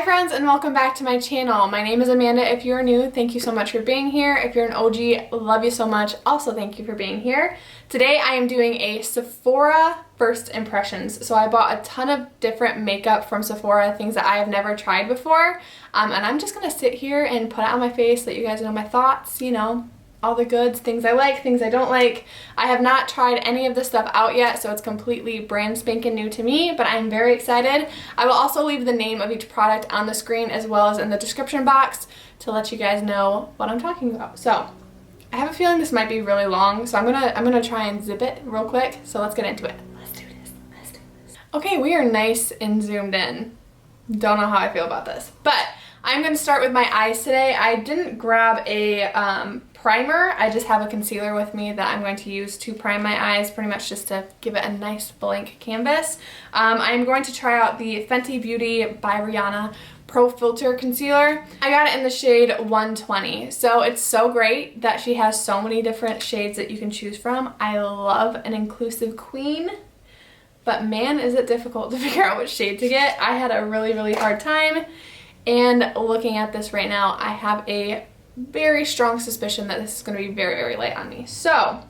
friends, and welcome back to my channel. My name is Amanda. If you're new, thank you so much for being here. If you're an OG, love you so much. Also, thank you for being here. Today I am doing a Sephora first impressions. So I bought a ton of different makeup from Sephora, things that I have never tried before. And I'm just gonna sit here and put it on my face, let you guys know my thoughts, you know, all the goods, things I like, things I don't like. I have not tried any of this stuff out yet, so it's completely brand spanking new to me, but I'm very excited. I will also leave the name of each product on the screen as well as in the description box to let you guys know what I'm talking about. So I have a feeling this might be really long, so I'm gonna try and zip it real quick. So let's get into it. Let's do this. Okay, we are nice and zoomed in. Don't know how I feel about this, but I'm gonna start with my eyes today. I didn't grab a primer. I just have a concealer with me that I'm going to use to prime my eyes, pretty much just to give it a nice blank canvas. I'm going to try out the Fenty Beauty by Rihanna Pro Filter Concealer. I got it in the shade 120, so it's so great that she has so many different shades that you can choose from. I love an inclusive queen, but man, is it difficult to figure out which shade to get. I had a really hard time, and looking at this right now, I have a very strong suspicion that this is going to be very light on me. So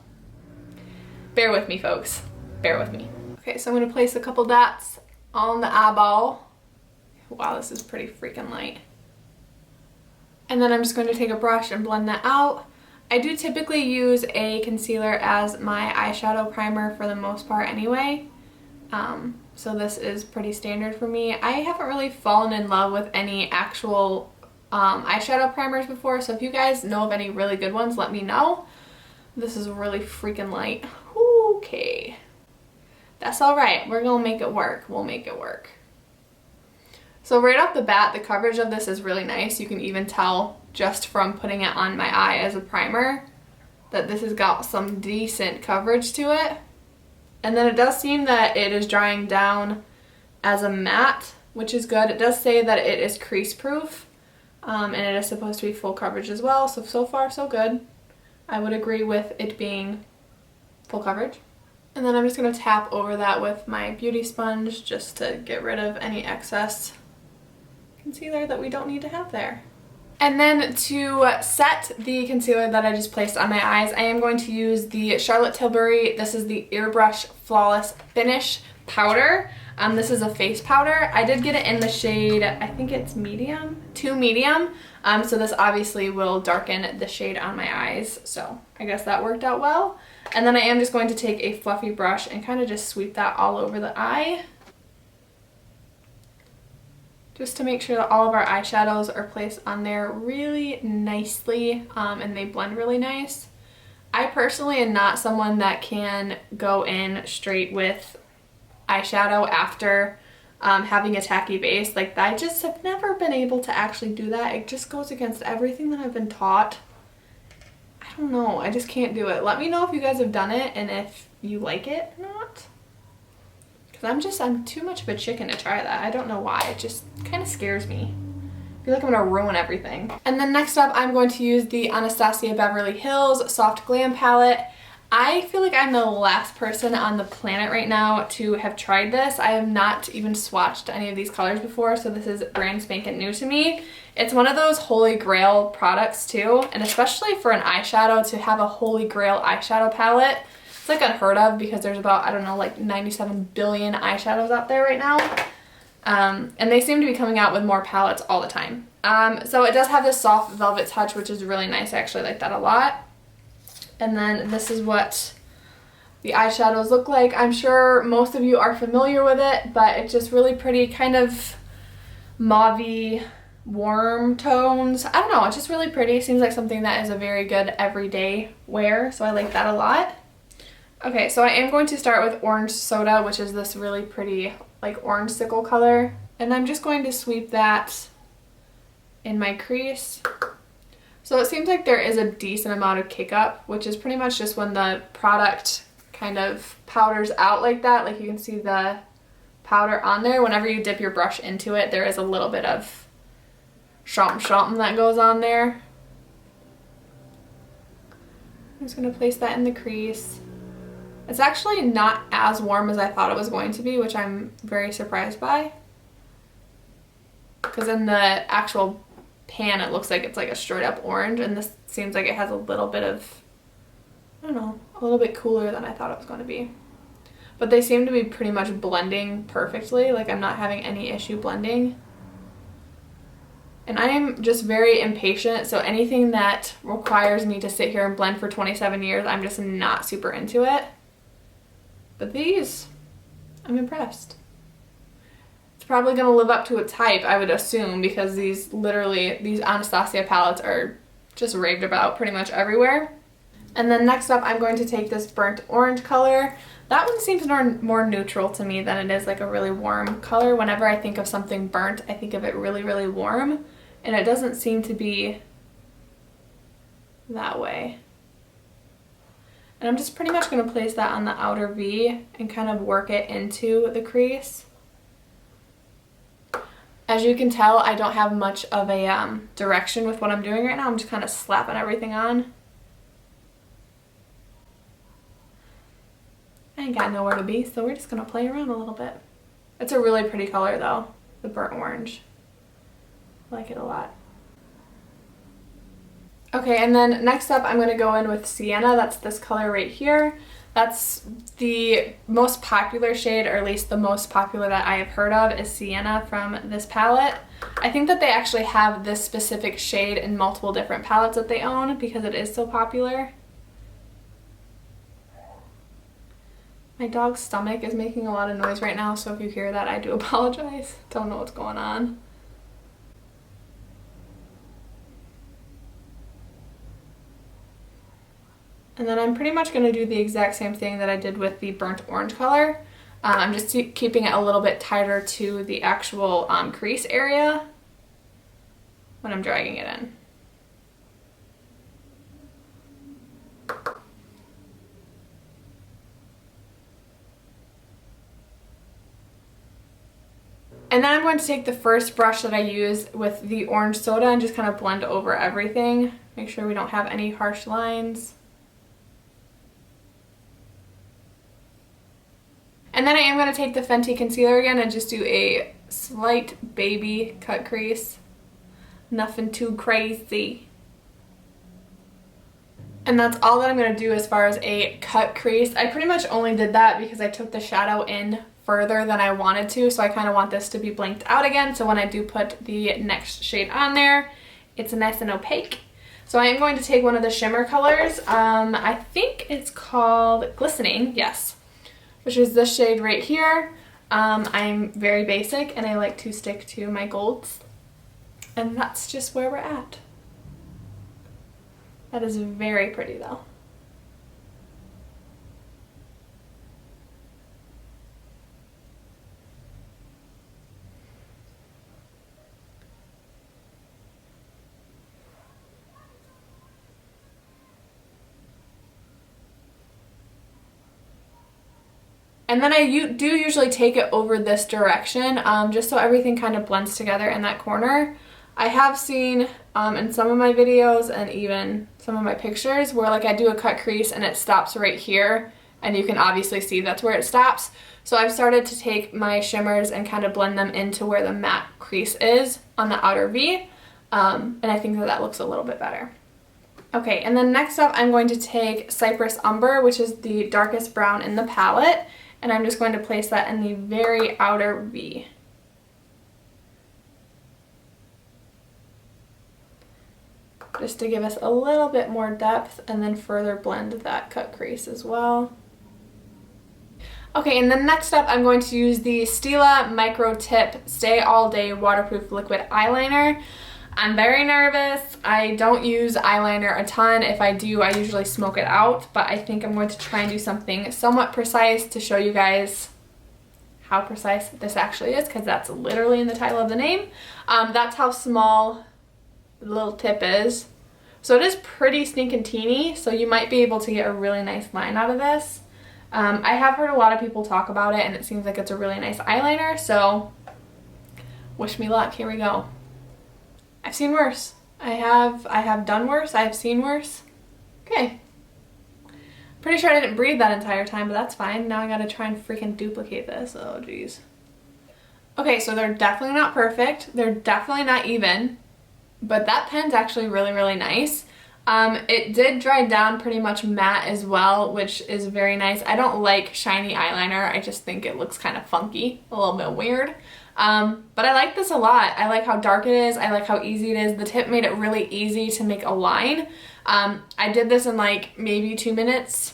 bear with me, folks. Bear with me. Okay, so I'm going to place a couple dots on the eyeball. Wow, this is pretty freaking light. And then I'm just going to take a brush and blend that out. I do typically use a concealer as my eyeshadow primer for the most part anyway. So this is pretty standard for me. I haven't really fallen in love with any actual eyeshadow primers before, so if you guys know of any really good ones, let me know. This is really freaking light. Okay, that's all right. We're gonna make it work. We'll make it work. So right off the bat, the coverage of this is really nice. You can even tell just from putting it on my eye as a primer that this has got some decent coverage to it. And then it does seem that it is drying down as a matte, which is good. It does say that it is crease proof. And it is supposed to be full coverage as well, so far so good. I would agree with it being full coverage. And then I'm just going to tap over that with my beauty sponge just to get rid of any excess concealer that we don't need to have there. And then to set the concealer that I just placed on my eyes, I am going to use the Charlotte Tilbury. This is the Airbrush Flawless Finish Powder. This is a face powder. I did get it in the shade, I think it's medium, 2 medium. So this obviously will darken the shade on my eyes. So I guess that worked out well. And then I am just going to take a fluffy brush and kind of just sweep that all over the eye, just to make sure that all of our eyeshadows are placed on there really nicely, and they blend really nice. I personally am not someone that can go in straight with eyeshadow after having a tacky base. Like, I just have never been able to actually do that. It just goes against everything that I've been taught. I don't know, I just can't do it. Let me know if you guys have done it and if you like it or not, because I'm too much of a chicken to try that. I don't know why, it just kind of scares me. I feel like I'm gonna ruin everything. And then next up, I'm going to use the Anastasia Beverly Hills Soft Glam palette. I feel like I'm the last person on the planet right now to have tried this. I have not even swatched any of these colors before, so this is brand spanking new to me. It's one of those holy grail products too, and especially for an eyeshadow, to have a holy grail eyeshadow palette, it's like unheard of, because there's about, I don't know, like 97 billion eyeshadows out there right now. And they seem to be coming out with more palettes all the time. So it does have this soft velvet touch, which is really nice. I actually like that a lot. And then this is what the eyeshadows look like. I'm sure most of you are familiar with it, but it's just really pretty, kind of mauve-y, warm tones. I don't know, it's just really pretty. Seems like something that is a very good everyday wear, so I like that a lot. Okay, so I am going to start with Orange Soda, which is this really pretty, like, orange sickle color. And I'm just going to sweep that in my crease. So it seems like there is a decent amount of kick up, which is pretty much just when the product kind of powders out like that. Like, you can see the powder on there. Whenever you dip your brush into it, there is a little bit of something that goes on there. I'm just going to place that in the crease. It's actually not as warm as I thought it was going to be, which I'm very surprised by. because in the actual pan it looks like it's like a straight up orange, and this seems like it has a little bit of, I don't know, a little bit cooler than I thought it was going to be. But they seem to be pretty much blending perfectly. Like, I'm not having any issue blending. And I am just very impatient, so anything that requires me to sit here and blend for 27 years, I'm just not super into it. But these, I'm impressed. It's probably going to live up to its hype, I would assume, because these Anastasia palettes are just raved about pretty much everywhere. And then next up, I'm going to take this burnt orange color. That one seems more neutral to me than it is like a really warm color. Whenever I think of something burnt, I think of it really, really warm. And it doesn't seem to be that way. And I'm just pretty much going to place that on the outer V and kind of work it into the crease. As you can tell, I don't have much of a direction with what I'm doing right now. I'm just kind of slapping everything on. I ain't got nowhere to be, so we're just going to play around a little bit. It's a really pretty color though, the burnt orange. I like it a lot. Okay, and then next up I'm going to go in with Sienna. That's this color right here. That's the most popular shade, or at least the most popular that I have heard of, is Sienna from this palette. I think that they actually have this specific shade in multiple different palettes that they own because it is so popular. My dog's stomach is making a lot of noise right now, so if you hear that, I do apologize. Don't know what's going on. And then I'm pretty much going to do the exact same thing that I did with the burnt orange color. I'm just keeping it a little bit tighter to the actual crease area when I'm dragging it in. And then I'm going to take the first brush that I use with the orange soda and just kind of blend over everything. Make sure we don't have any harsh lines. And then I am going to take the Fenty concealer again and just do a slight baby cut crease. Nothing too crazy. And that's all that I'm going to do as far as a cut crease. I pretty much only did that because I took the shadow in further than I wanted to, so I kind of want this to be blanked out again, so when I do put the next shade on there, it's nice and opaque. So I am going to take one of the shimmer colors. I think it's called Glistening, yes, which is this shade right here. I'm very basic and I like to stick to my golds, and that's just where we're at. That is very pretty though. And then I do usually take it over this direction, just so everything kind of blends together in that corner. I have seen in some of my videos and even some of my pictures where like I do a cut crease and it stops right here, and you can obviously see that's where it stops. So I've started to take my shimmers and kind of blend them into where the matte crease is on the outer V, and I think that that looks a little bit better. Okay, and then next up I'm going to take Cypress Umber, which is the darkest brown in the palette, and I'm just going to place that in the very outer V. Just to give us a little bit more depth and then further blend that cut crease as well. Okay, and then next up I'm going to use the Stila Micro Tip Stay All Day Waterproof Liquid Eyeliner. I'm very nervous. I don't use eyeliner a ton. If I do, I usually smoke it out, but I think I'm going to try and do something somewhat precise to show you guys how precise this actually is, because that's literally in the title of the name. That's how small the little tip is. So it is pretty stinking teeny, so you might be able to get a really nice line out of this. I have heard a lot of people talk about it, and it seems like it's a really nice eyeliner, so wish me luck. Here we go. I've seen worse. I have done worse. I have seen worse. Okay. Pretty sure I didn't breathe that entire time, but that's fine. Now I gotta try and freaking duplicate this. Oh, geez. Okay, so they're definitely not perfect. They're definitely not even, but that pen's actually really, really nice. It did dry down pretty much matte as well, which is very nice. I don't like shiny eyeliner. I just think it looks kind of funky, a little bit weird. But I like this a lot. I like how dark it is. I like how easy it is. The tip made it really easy to make a line. I did this in like maybe 2 minutes.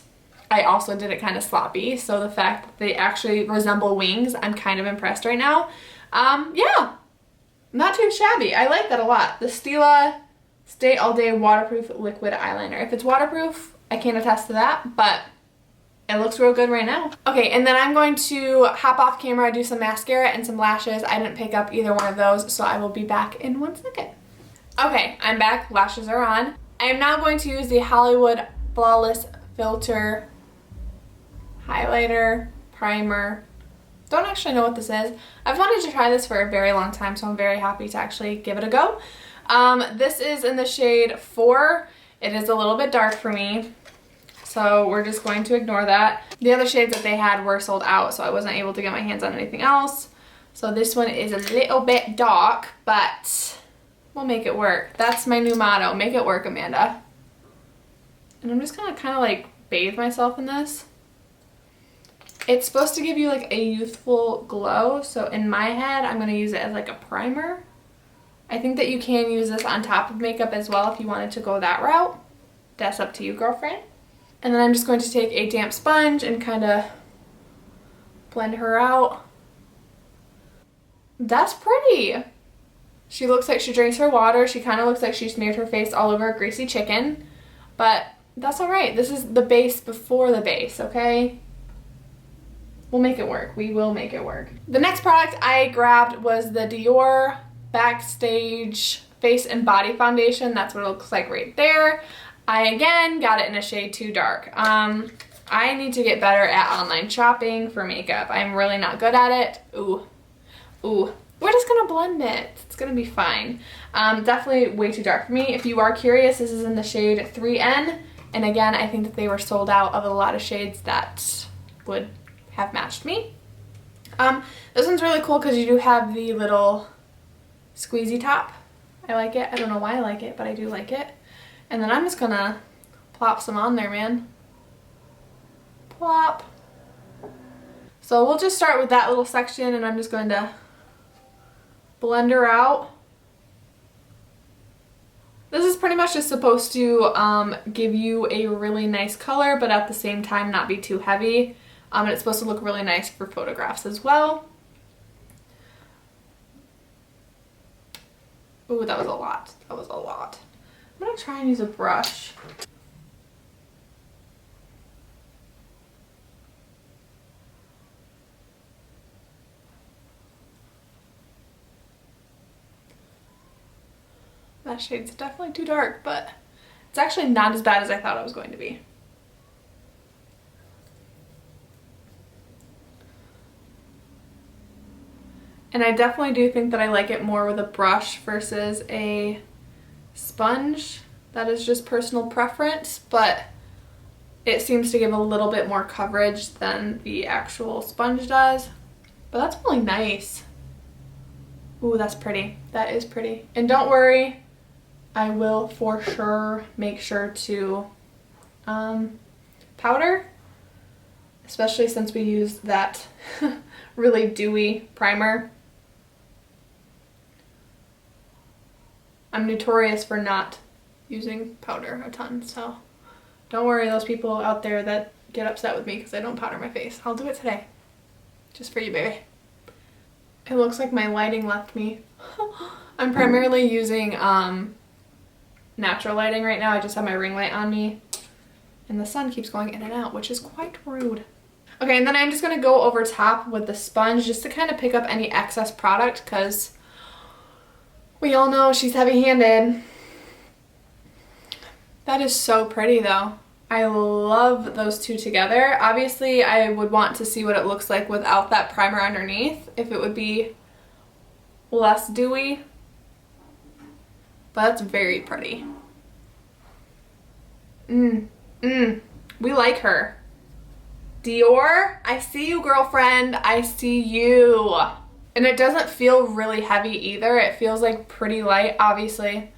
I also did it kind of sloppy, so the fact that they actually resemble wings, I'm kind of impressed right now. Yeah, not too shabby. I like that a lot. The Stila Stay All Day Waterproof Liquid Eyeliner. If it's waterproof, I can't attest to that, but it looks real good right now. Okay, and then I'm going to hop off camera, do some mascara and some lashes. I didn't pick up either one of those, so I will be back in 1 second. Okay, I'm back. Lashes are on. I am now going to use the Hollywood Flawless Filter highlighter, primer. Don't actually know what this is. I've wanted to try this for a very long time, so I'm very happy to actually give it a go. This is in the shade 4. It is a little bit dark for me, so we're just going to ignore that. The other shades that they had were sold out, so I wasn't able to get my hands on anything else. So this one is a little bit dark, but we'll make it work. That's my new motto. Make it work, Amanda. And I'm just gonna kind of like bathe myself in this. It's supposed to give you like a youthful glow, so in my head I'm going to use it as like a primer. I think that you can use this on top of makeup as well if you wanted to go that route. That's up to you, girlfriend. And then I'm just going to take a damp sponge and kind of blend her out. That's pretty. She looks like she drinks her water. She kind of looks like she smeared her face all over a greasy chicken, but that's all right. This is the base before the base, okay? We'll make it work. We will make it work. The next product I grabbed was the Dior Backstage Face and Body Foundation. That's what it looks like right there. I, again, got it in a shade too dark. I need to get better at online shopping for makeup. I'm really not good at it. Ooh. We're just gonna blend it. It's gonna be fine. Definitely way too dark for me. If you are curious, this is in the shade 3N. And again, I think that they were sold out of a lot of shades that would have matched me. This one's really cool because you do have the little squeezy top. I like it. I don't know why I like it, but I do like it. And then I'm just gonna plop some on there, man. Plop. So we'll just start with that little section, and I'm just going to blend her out. This is pretty much just supposed to give you a really nice color, but at the same time not be too heavy. And it's supposed to look really nice for photographs as well. Ooh, that was a lot. That was a lot. I'm gonna try and use a brush. That shade's definitely too dark, but it's actually not as bad as I thought it was going to be. And I definitely do think that I like it more with a brush versus a sponge. That is just personal preference, but it seems to give a little bit more coverage than the actual sponge does. But that's really nice. Ooh, that's pretty. That is pretty. And don't worry, I will for sure make sure to powder, especially since we used that really dewy primer. I'm notorious for not using powder a ton, so don't worry, those people out there that get upset with me because I don't powder my face. I'll do it today. Just for you, baby. It looks like my lighting left me. I'm primarily using natural lighting right now. I just have my ring light on me, and the sun keeps going in and out, which is quite rude. Okay, and then I'm just going to go over top with the sponge just to kind of pick up any excess product, because we all know she's heavy-handed. That is so pretty though. I love those two together. Obviously, I would want to see what it looks like without that primer underneath, if it would be less dewy. But that's very pretty. We like her. Dior, I see you, girlfriend. I see you. And it doesn't feel really heavy either. It feels like pretty light. Obviously,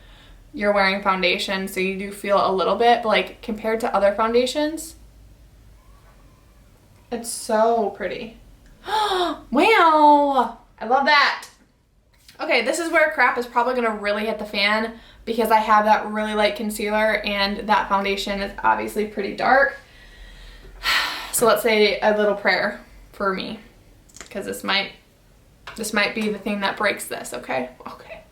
you're wearing foundation, so you do feel a little bit, but like compared to other foundations, it's so pretty. Wow! I love that. Okay, this is where crap is probably gonna really hit the fan because I have that really light concealer and that foundation is obviously pretty dark. So let's say a little prayer for me because this might be the thing that breaks this, okay? Okay.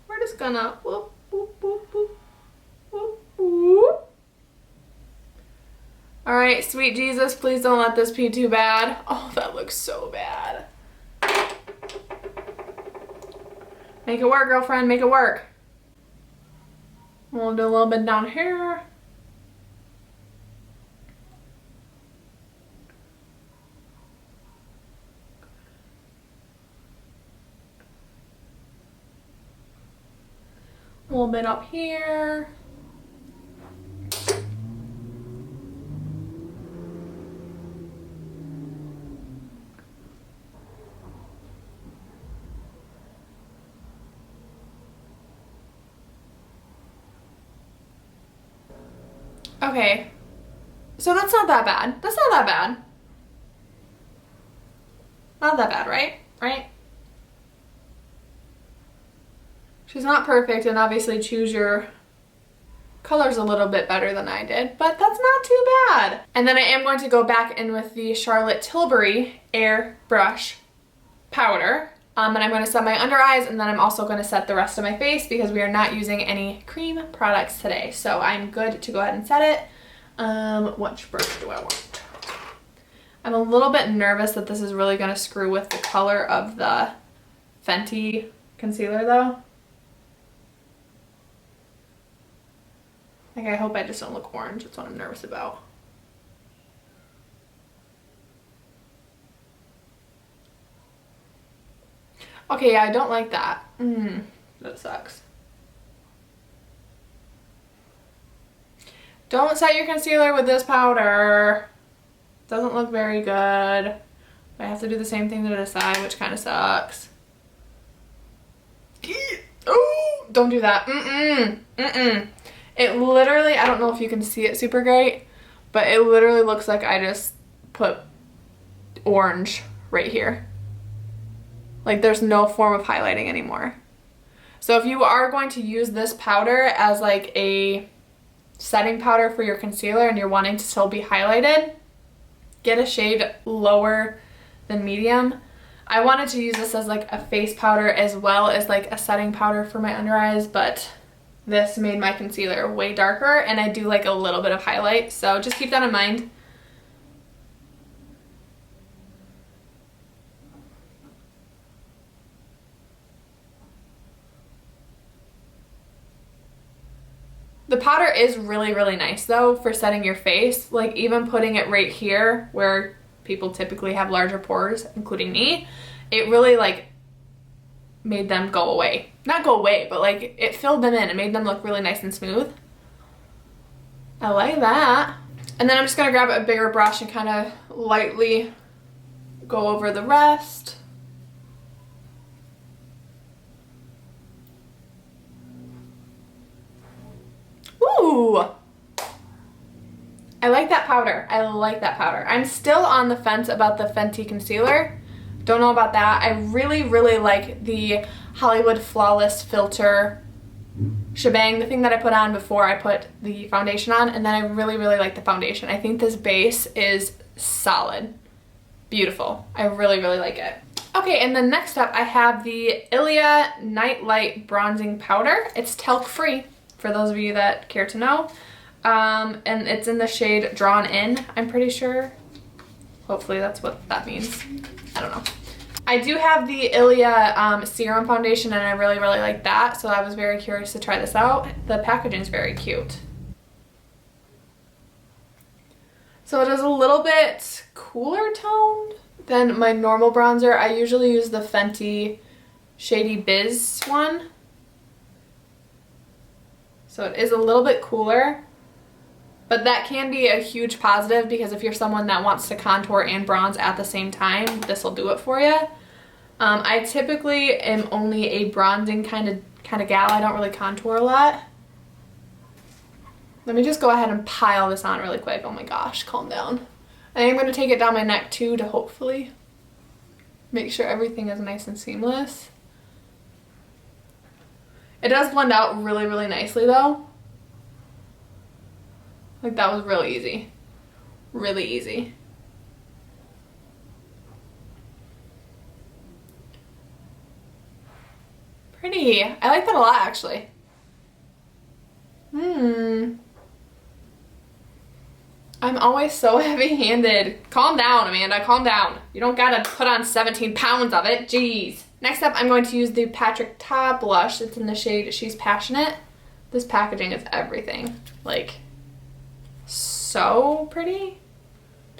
We're just gonna whoop, whoop, whoop, whoop, whoop, whoop. All right, sweet Jesus, please don't let this be too bad. Oh, that looks so bad. Make it work, girlfriend, make it work. We'll do a little bit down here. A little bit up here. Okay, so that's not that bad. That's not that bad. Not that bad, right? Right? She's not perfect, and obviously choose your colors a little bit better than I did, but that's not too bad. And then I am going to go back in with the Charlotte Tilbury Airbrush powder. And I'm going to set my under eyes, and then I'm also going to set the rest of my face because we are not using any cream products today. So I'm good to go ahead and set it. Which brush do I want? I'm a little bit nervous that this is really going to screw with the color of the Fenty concealer though. Like, I hope I just don't look orange. That's what I'm nervous about. Okay, yeah, I don't like that. That sucks. Don't set your concealer with this powder. Doesn't look very good. I have to do the same thing to this side, which kind of sucks. Oh, don't do that. It literally, I don't know if you can see it super great, but it literally looks like I just put orange right here. Like, there's no form of highlighting anymore. So if you are going to use this powder as like a setting powder for your concealer and you're wanting to still be highlighted, get a shade lower than medium. I wanted to use this as like a face powder as well as like a setting powder for my under eyes, but this made my concealer way darker, and I do like a little bit of highlight, so just keep that in mind. The powder is really, really nice though for setting your face. Like, even putting it right here where people typically have larger pores, including me, it really like made them go away. Not go away, but like it filled them in. It made them look really nice and smooth. I like that. And then I'm just gonna grab a bigger brush and kind of lightly go over the rest. Ooh! I like that powder. I like that powder. I'm still on the fence about the Fenty concealer. Don't know about that. I really, really like the Hollywood Flawless Filter shebang, the thing that I put on before I put the foundation on, and then I really, really like the foundation. I think this base is solid. Beautiful. I really, really like it. Okay, and then next up I have the Ilia Night Light Bronzing Powder. It's talc free, for those of you that care to know. And it's in the shade Drawn In, I'm pretty sure. Hopefully that's what that means. I don't know. I do have the Ilia Serum Foundation, and I really, really like that, so I was very curious to try this out. The packaging is very cute. So it is a little bit cooler toned than my normal bronzer. I usually use the Fenty Shady Biz one. So it is a little bit cooler, but that can be a huge positive because if you're someone that wants to contour and bronze at the same time, this will do it for you. I typically am only a bronzing kind of gal. I don't really contour a lot. Let me just go ahead and pile this on really quick. Oh my gosh, calm down. I am going to take it down my neck too to hopefully make sure everything is nice and seamless. It does blend out really, really nicely though. Like that was really easy. Really easy. Pretty. I like that a lot actually. I'm always so heavy-handed. Calm down, Amanda, calm down. You don't gotta put on 17 pounds of it, jeez. Next up, I'm going to use the Patrick Ta blush. It's in the shade She's Passionate. This packaging is everything. Like, so pretty.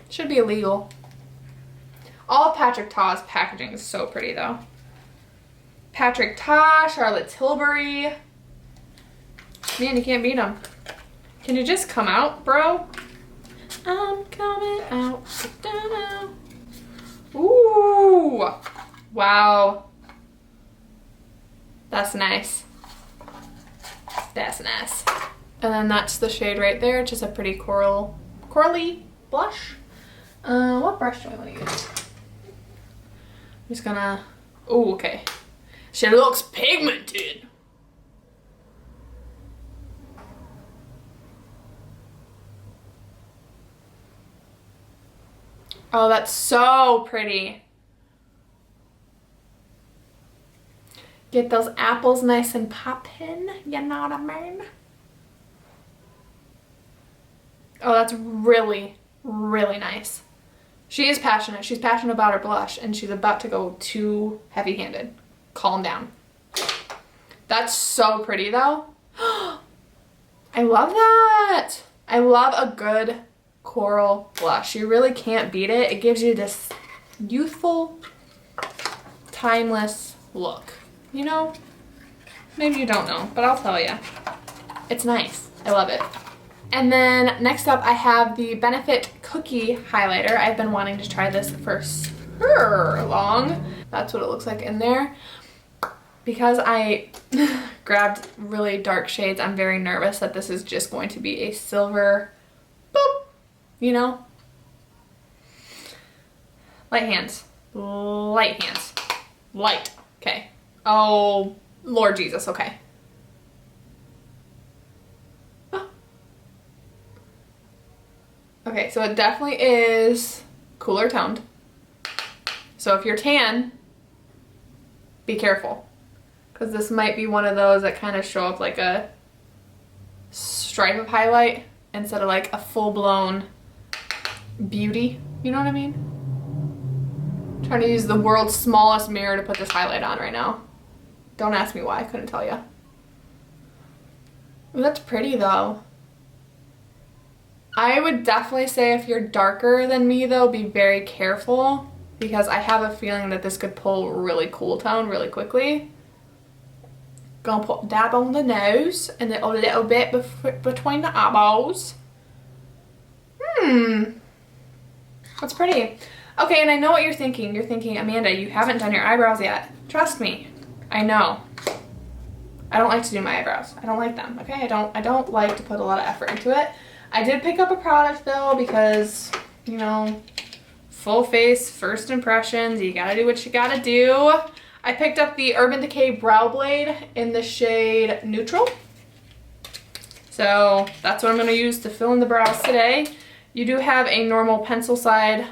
Should be illegal. All of Patrick Ta's packaging is so pretty though. Patrick Ta, Charlotte Tilbury. Man, you can't beat them. Can you just come out, bro? I'm coming out. Ooh. Wow. That's nice. That's nice. And then that's the shade right there. Just a pretty corally blush. What brush do I want to use? I'm just gonna, ooh, okay. She looks pigmented. Oh, that's so pretty. Get those apples nice and poppin', you know what I mean? Oh, that's really, really nice. She is passionate. She's passionate about her blush, and she's about to go too heavy-handed. Calm down. That's so pretty, though. I love that. I love a good coral blush. You really can't beat it. It gives you this youthful, timeless look. You know? Maybe you don't know, but I'll tell you. It's nice. I love it. And then next up, I have the Benefit Cookie Highlighter. I've been wanting to try this for so long. That's what it looks like in there. Because I grabbed really dark shades, I'm very nervous that this is just going to be a silver boop, you know? Light hands. Light hands. Light. Okay. Oh, Lord Jesus. Okay. Okay, so it definitely is cooler toned. So if you're tan, be careful. Because this might be one of those that kind of show up like a stripe of highlight instead of like a full-blown beauty. You know what I mean? I'm trying to use the world's smallest mirror to put this highlight on right now. Don't ask me why, I couldn't tell you. Ooh, that's pretty though. I would definitely say if you're darker than me though, be very careful because I have a feeling that this could pull really cool tone really quickly. Gonna put dab on the nose and then a little bit between the eyeballs. That's pretty. Okay, and I know what you're thinking. You're thinking, Amanda, you haven't done your eyebrows yet. Trust me, I know. I don't like to do my eyebrows. I don't like them, okay? I don't like to put a lot of effort into it. I did pick up a product though because, you know, full face, first impressions, you gotta do what you gotta do. I picked up the Urban Decay Brow Blade in the shade Neutral. So that's what I'm gonna use to fill in the brows today. You do have a normal pencil side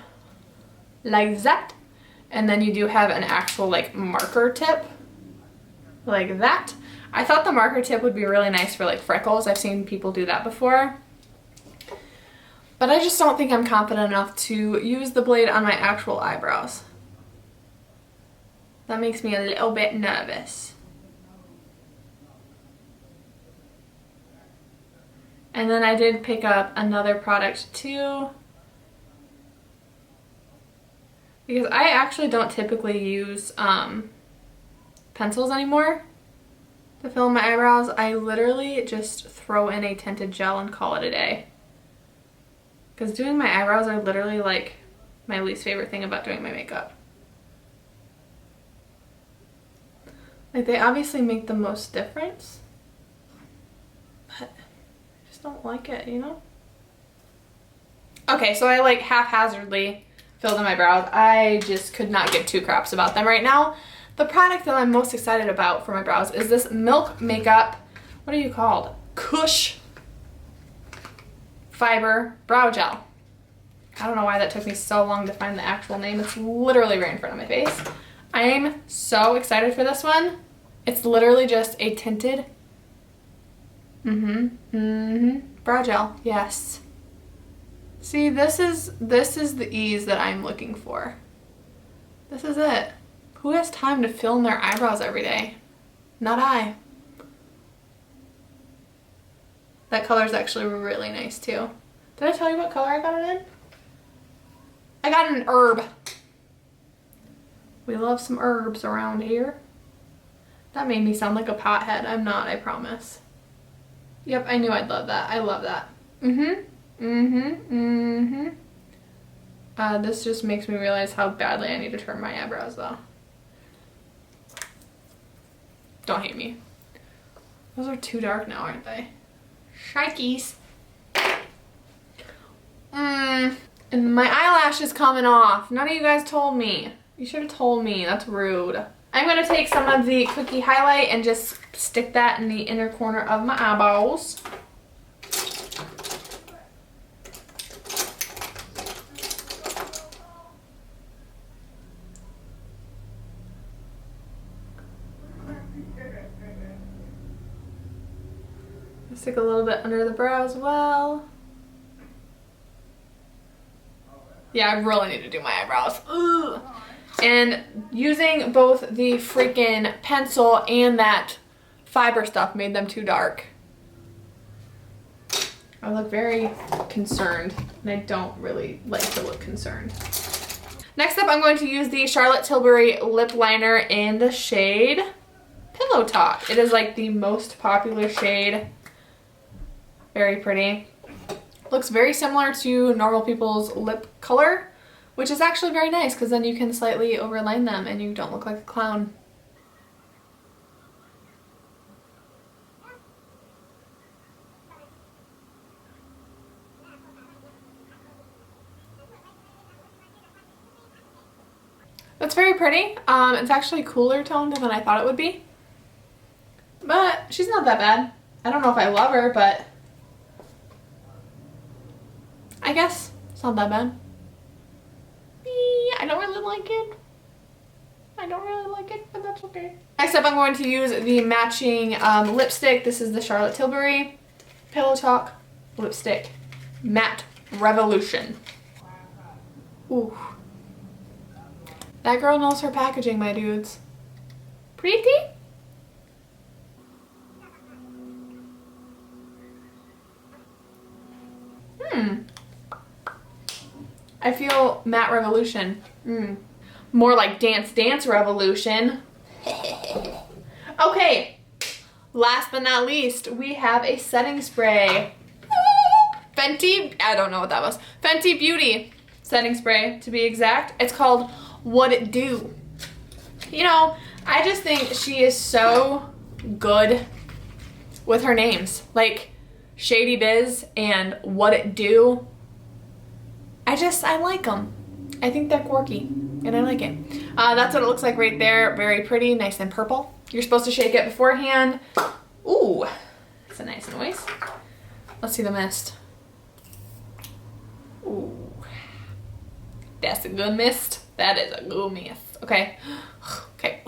like that. And then you do have an actual like marker tip like that. I thought the marker tip would be really nice for like freckles. I've seen people do that before. But I just don't think I'm confident enough to use the blade on my actual eyebrows. That makes me a little bit nervous. And then I did pick up another product too. Because I actually don't typically use pencils anymore to fill in my eyebrows. I literally just throw in a tinted gel and call it a day. Because doing my eyebrows are literally like my least favorite thing about doing my makeup. Like, they obviously make the most difference, but I just don't like it, you know? Okay, so I like haphazardly filled in my brows. I just could not give two craps about them right now. The product that I'm most excited about for my brows is this Milk Makeup, what are you called? Cush Fiber Brow Gel. I don't know why that took me so long to find the actual name. It's literally right in front of my face. I'm so excited for this one. It's literally just a tinted brow gel. Yes. See, this is the ease that I'm looking for. This is it. Who has time to fill in their eyebrows every day? Not I. That color is actually really nice too. Did I tell you what color I got it in? I got an herb. We love some herbs around here. That made me sound like a pothead. I'm not, I promise. Yep, I knew I'd love that. I love that. This just makes me realize how badly I need to trim my eyebrows though. Don't hate me. Those are too dark now, aren't they? Shikeys. And my eyelash is coming off. None of you guys told me. You should have told me. That's rude. I'm going to take some of the Cookie Highlight and just stick that in the inner corner of my eyeballs. Stick a little bit under the brow as well. Yeah, I really need to do my eyebrows. Ugh. And using both the freaking pencil and that fiber stuff made them too dark. I look very concerned, and I don't really like to look concerned. Next up, I'm going to use the Charlotte Tilbury lip liner in the shade Pillow Talk. It is like the most popular shade. Very pretty. Looks very similar to normal people's lip color, which is actually very nice because then you can slightly overline them and you don't look like a clown. That's very pretty. It's actually cooler toned than I thought it would be. But she's not that bad. I don't know if I love her, but I guess it's not that bad. I don't really like it. I don't really like it, but that's okay. Next up, I'm going to use the matching lipstick. This is the Charlotte Tilbury Pillow Talk lipstick Matte Revolution. Ooh. That girl knows her packaging, my dudes. Pretty? I feel Matte Revolution. More like Dance Dance Revolution. Okay, last but not least, we have a setting spray. Fenty, I don't know what that was. Fenty Beauty setting spray, to be exact. It's called What It Do. You know, I just think she is so good with her names. Like Shady Biz and What It Do. I like them. I think they're quirky, and I like it. That's what it looks like right there. Very pretty, nice and purple. You're supposed to shake it beforehand. Ooh, that's a nice noise. Let's see the mist. Ooh, that's a good mist. That is a good mist. Okay, okay.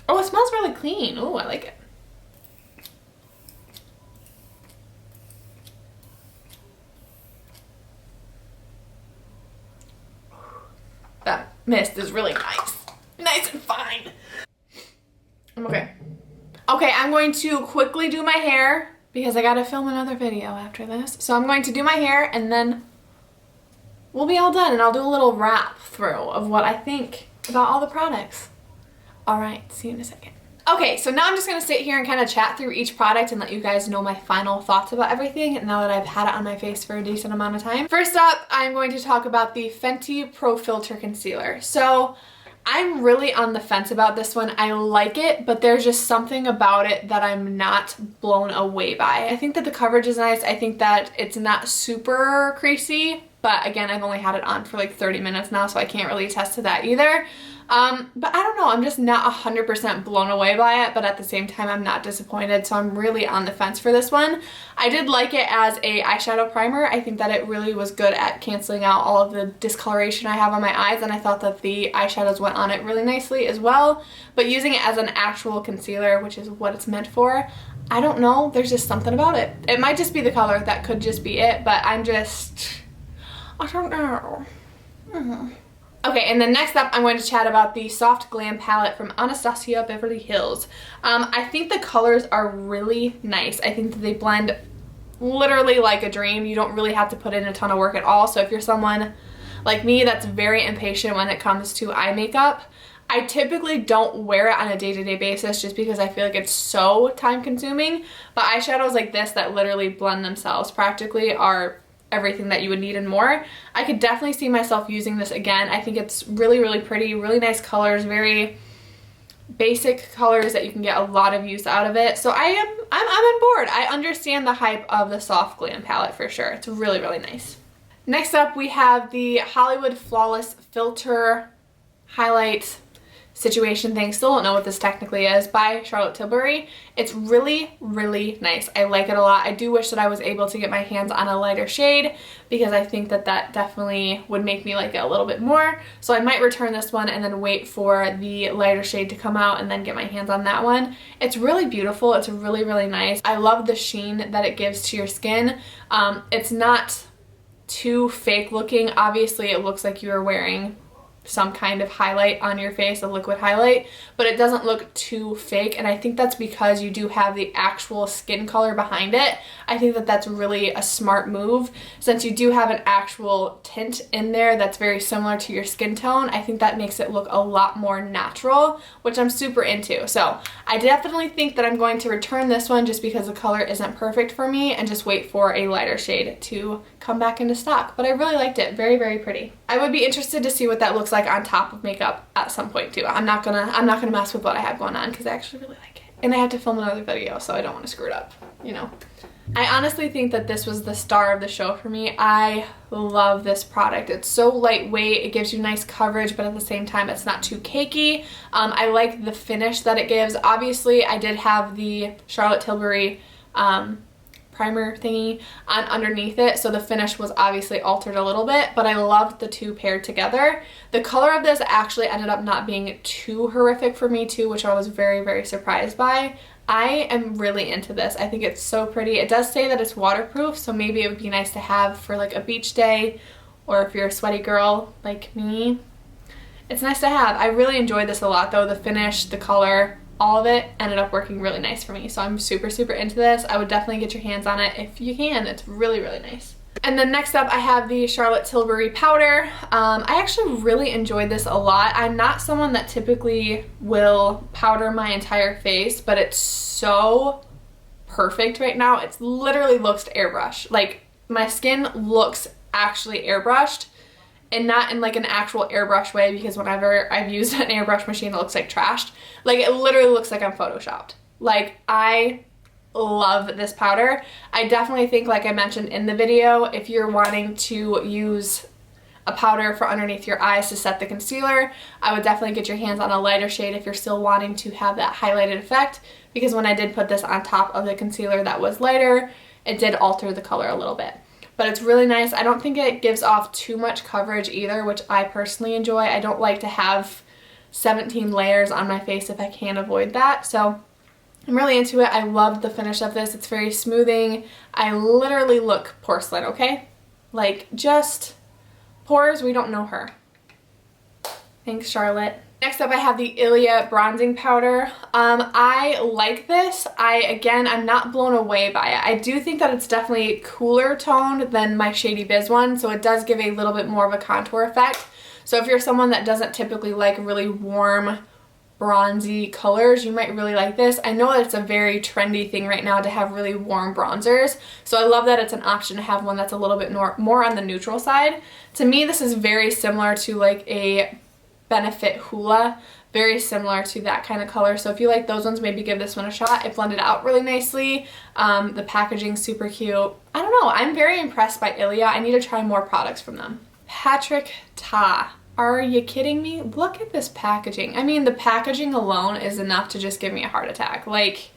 Oh, it smells really clean. Ooh, I like it. That mist is really nice. Nice and fine. I'm okay. Okay, I'm going to quickly do my hair because I gotta film another video after this. So I'm going to do my hair and then we'll be all done and I'll do a little wrap through of what I think about all the products. All right, see you in a second. Okay, so now I'm just gonna sit here and kind of chat through each product and let you guys know my final thoughts about everything now that I've had it on my face for a decent amount of time. First up, I'm going to talk about the Fenty Pro Filter Concealer. So I'm really on the fence about this one. I like it, but there's just something about it that I'm not blown away by. I think that the coverage is nice. I think that it's not super creasy, but again, I've only had it on for like 30 minutes now, so I can't really attest to that either. But I don't know, I'm just not 100% blown away by it, but at the same time, I'm not disappointed, so I'm really on the fence for this one. I did like it as a eyeshadow primer. I think that it really was good at canceling out all of the discoloration I have on my eyes, and I thought that the eyeshadows went on it really nicely as well. But using it as an actual concealer, which is what it's meant for, I don't know, there's just something about it. It might just be the color, that could just be it, but I don't know. Okay, and then next up, I'm going to chat about the Soft Glam palette from Anastasia Beverly Hills. I think the colors are really nice. I think that they blend literally like a dream. You don't really have to put in a ton of work at all. So if you're someone like me that's very impatient when it comes to eye makeup, I typically don't wear it on a day-to-day basis just because I feel like it's so time-consuming. But eyeshadows like this that literally blend themselves practically are everything that you would need and more. I could definitely see myself using this again. I think it's really, really pretty, really nice colors, very basic colors that you can get a lot of use out of it. So I'm on board. I understand the hype of the Soft Glam palette for sure. It's really, really nice. Next up, we have the Hollywood Flawless Filter Highlight situation thing. Still don't know what this technically is, by Charlotte Tilbury. It's really, really nice. I like it a lot. I do wish that I was able to get my hands on a lighter shade because I think that that definitely would make me like it a little bit more. So I might return this one and then wait for the lighter shade to come out and then get my hands on that one. It's really beautiful. It's really, really nice. I love the sheen that it gives to your skin. It's not too fake looking. Obviously, it looks like you're wearing some kind of highlight on your face, a liquid highlight, but it doesn't look too fake, and I think that's because you do have the actual skin color behind it. I think that that's really a smart move. Since you do have an actual tint in there that's very similar to your skin tone, I think that makes it look a lot more natural, which I'm super into. So I definitely think that I'm going to return this one just because the color isn't perfect for me and just wait for a lighter shade to come back into stock. But I really liked it. Very, very pretty. I would be interested to see what that looks like on top of makeup at some point too. I'm not gonna mess with what I have going on because I actually really like it. And I have to film another video, so I don't want to screw it up, you know. I honestly think that this was the star of the show for me. I love this product. It's so lightweight, it gives you nice coverage, but at the same time it's not too cakey. I like the finish that it gives. Obviously, I did have the Charlotte Tilbury primer thingy on underneath it, so the finish was obviously altered a little bit, but I loved the two paired together. The color of this actually ended up not being too horrific for me too, which I was very, very surprised by. I am really into this. I think it's so pretty. It does say that it's waterproof, so maybe it would be nice to have for like a beach day, or if you're a sweaty girl like me. It's nice to have. I really enjoyed this a lot though. The finish, the color, all of it ended up working really nice for me. So I'm super, super into this. I would definitely get your hands on it if you can. It's really, really nice. And then next up, I have the Charlotte Tilbury powder. I actually really enjoyed this a lot. I'm not someone that typically will powder my entire face, but it's so perfect right now. It literally looks airbrush. Like, my skin looks actually airbrushed, and not in like an actual airbrush way, because whenever I've used an airbrush machine, it looks like trashed. Like, it literally looks like I'm photoshopped. Like, I love this powder. I definitely think, like I mentioned in the video, if you're wanting to use a powder for underneath your eyes to set the concealer, I would definitely get your hands on a lighter shade if you're still wanting to have that highlighted effect, because when I did put this on top of the concealer that was lighter, it did alter the color a little bit. But it's really nice. I don't think it gives off too much coverage either, which I personally enjoy. I don't like to have 17 layers on my face if I can avoid that. So I'm really into it. I love the finish of this. It's very smoothing. I literally look porcelain, okay? Like, just pores, we don't know her. Thanks, Charlotte. Next up, I have the Ilia bronzing powder. I like this. Again, I'm not blown away by it. I do think that it's definitely cooler toned than my Shady Biz one, so it does give a little bit more of a contour effect. So if you're someone that doesn't typically like really warm, bronzy colors, you might really like this. I know that it's a very trendy thing right now to have really warm bronzers, so I love that it's an option to have one that's a little bit more on the neutral side. To me, this is very similar to like a Benefit Hula, very similar to that kind of color. So if you like those ones, maybe give this one a shot. It blended out really nicely. The packaging's super cute. I don't know, I'm very impressed by Ilia. I need to try more products from them. Patrick Ta. Are you kidding me? Look at this packaging. I mean, the packaging alone is enough to just give me a heart attack. Like,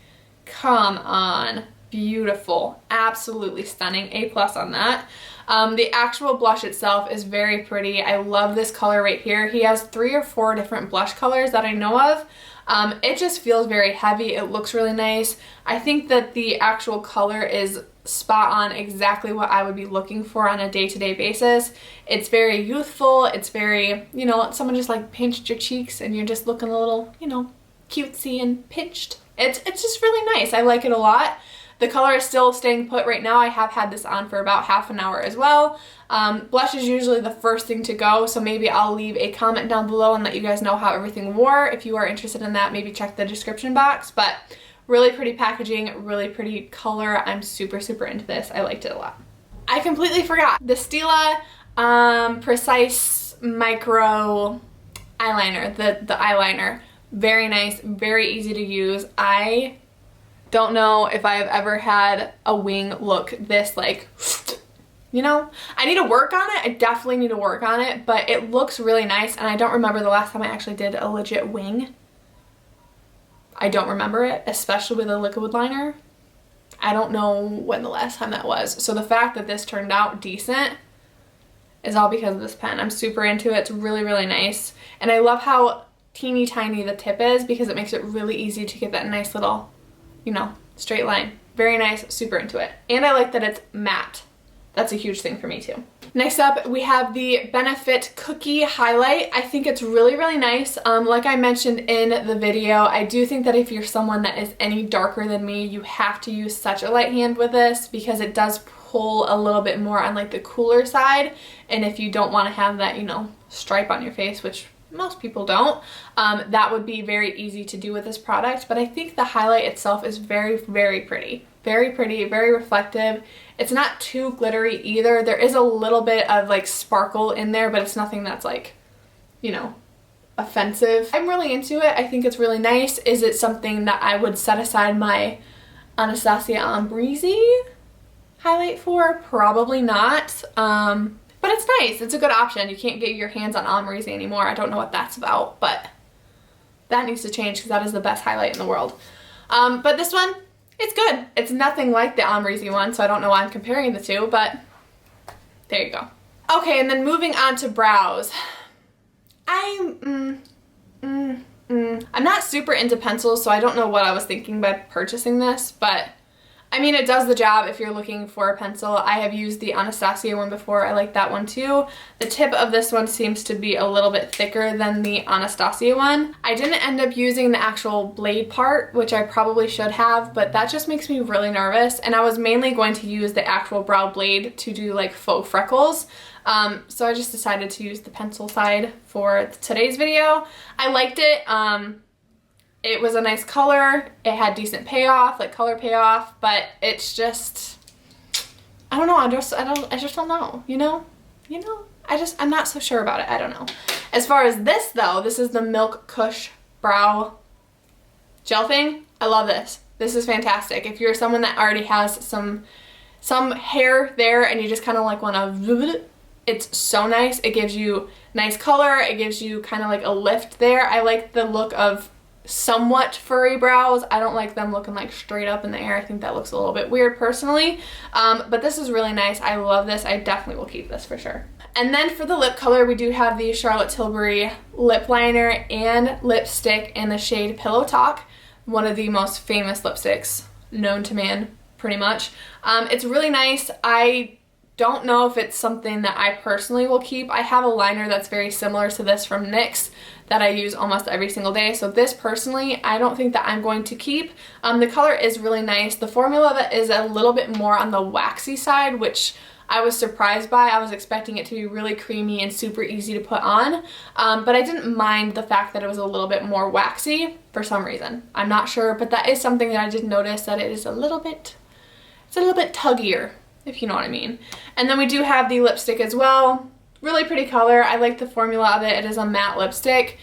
come on. Beautiful. Absolutely stunning. A+ on that. The actual blush itself is very pretty. I love this color right here. He has 3 or 4 different blush colors that I know of. It just feels very heavy. It looks really nice. I think that the actual color is spot on, exactly what I would be looking for on a day-to-day basis. It's very youthful. It's very, you know, someone just like pinched your cheeks and you're just looking a little, you know, cutesy and pinched. It's just really nice. I like it a lot. The color is still staying put right now. I have had this on for about half an hour as well. Blush is usually the first thing to go, so maybe I'll leave a comment down below and let you guys know how everything wore. If you are interested in that, maybe check the description box. But really pretty packaging, really pretty color. I'm super, super into this. I liked it a lot. I completely forgot. The Stila Precise Micro Eyeliner, the eyeliner. Very nice, very easy to use. I don't know if I have ever had a wing look this like, you know, I need to work on it. I definitely need to work on it, but it looks really nice, and I don't remember the last time I actually did a legit wing. I don't remember it, especially with a liquid liner. I don't know when the last time that was. So the fact that this turned out decent is all because of this pen. I'm super into it. It's really, really nice. And I love how teeny tiny the tip is because it makes it really easy to get that nice little, you know, straight line. Very nice, super into it. And I like that it's matte. That's a huge thing for me too. Next up, we have the Benefit Cookie Highlight. I think it's really, really nice. Like I mentioned in the video, I do think that if you're someone that is any darker than me, you have to use such a light hand with this because it does pull a little bit more on like the cooler side. And if you don't want to have that, you know, stripe on your face, which most people don't, that would be very easy to do with this product. But I think the highlight itself is very, very pretty. Very pretty, very reflective. It's not too glittery either. There is a little bit of like sparkle in there, but it's nothing that's like, you know, offensive. I'm really into it. I think it's really nice. Is it something that I would set aside my Anastasia Breezy highlight for? Probably not. But it's nice. It's a good option. You can't get your hands on Breezy anymore. I don't know what that's about, but that needs to change because that is the best highlight in the world. But this one, it's good. It's nothing like the Breezy one, so I don't know why I'm comparing the two, but there you go. Okay, and then moving on to brows. I'm not super into pencils, so I don't know what I was thinking by purchasing this, but I mean, it does the job if you're looking for a pencil. I have used the Anastasia one before. I like that one too. The tip of this one seems to be a little bit thicker than the Anastasia one. I didn't end up using the actual blade part, which I probably should have, but that just makes me really nervous. And I was mainly going to use the actual brow blade to do like faux freckles. So I just decided to use the pencil side for today's video. I liked it. It was a nice color. It had decent payoff, like color payoff, but it's just, I don't know. I just don't know, you know? I'm not so sure about it. I don't know. As far as this though, this is the Milk Cush Brow Gel thing. I love this. This is fantastic. If you're someone that already has some hair there and you just kind of like want to, it's so nice. It gives you nice color. It gives you kind of like a lift there. I like the look of somewhat furry brows. I don't like them looking like straight up in the air. I think that looks a little bit weird personally. But this is really nice. I love this. I definitely will keep this for sure. And then for the lip color, we do have the Charlotte Tilbury lip liner and lipstick in the shade Pillow Talk, one of the most famous lipsticks known to man, pretty much. It's really nice. I don't know if it's something that I personally will keep. I have a liner that's very similar to this from NYX that I use almost every single day. So this personally, I don't think that I'm going to keep. The color is really nice. The formula that is a little bit more on the waxy side, which I was surprised by. I was expecting it to be really creamy and super easy to put on. But I didn't mind the fact that it was a little bit more waxy for some reason. I'm not sure, but that is something that I did notice, that it is a little bit tuggier, if you know what I mean. And then we do have the lipstick as well. Really pretty color. I like the formula of it. It is a matte lipstick.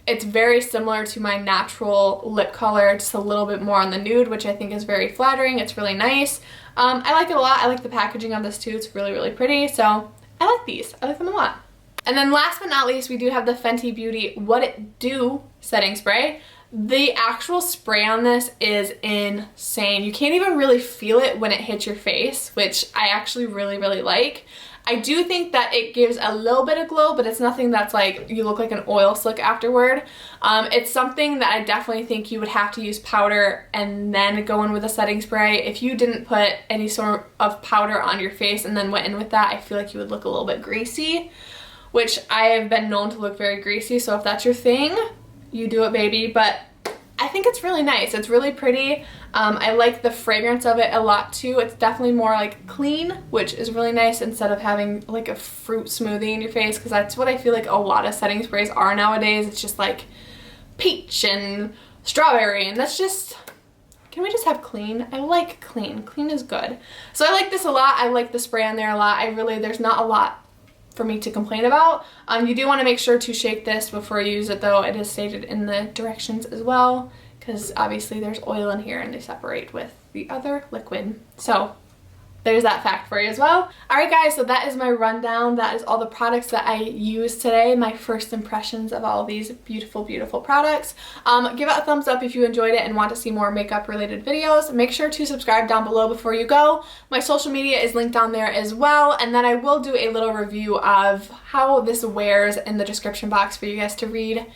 It's very similar to my natural lip color, just a little bit more on the nude, which I think is very flattering. It's really nice. I like it a lot. I like the packaging of this too. It's really, really pretty. So I like these. I like them a lot. And then last but not least, we do have the Fenty Beauty What It Do setting spray. The actual spray on this is insane. You can't even really feel it when it hits your face, which I actually really, really like. I do think that it gives a little bit of glow, but it's nothing that's like you look like an oil slick afterward. It's something that I definitely think you would have to use powder and then go in with a setting spray. If you didn't put any sort of powder on your face and then went in with that, I feel like you would look a little bit greasy, which I have been known to look very greasy. So if that's your thing, you do it, baby. But I think it's really nice. It's really pretty. I like the fragrance of it a lot too. It's definitely more like clean, which is really nice instead of having like a fruit smoothie in your face, because that's what I feel like a lot of setting sprays are nowadays. It's just like peach and strawberry, and that's just, can we just have clean? I like clean. Clean is good. So I like this a lot. I like the spray on there a lot. There's not a lot for me to complain about. You do want to make sure to shake this before you use it though. It is stated in the directions as well, because obviously there's oil in here and they separate with the other liquid. So there's that fact for you as well. Alright guys, so that is my rundown. That is all the products that I used today, my first impressions of all of these beautiful, beautiful products. Give it a thumbs up if you enjoyed it and want to see more makeup related videos. Make sure to subscribe down below before you go. My social media is linked down there as well, and then I will do a little review of how this wears in the description box for you guys to read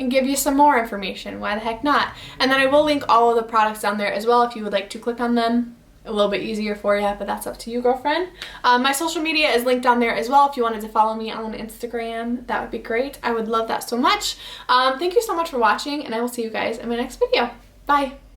and give you some more information. Why the heck not? And then I will link all of the products down there as well if you would like to click on them. A little bit easier for you, but that's up to you, girlfriend. My social media is linked down there as well. If you wanted to follow me on Instagram, that would be great. I would love that so much. Thank you so much for watching, and I will see you guys in my next video. Bye.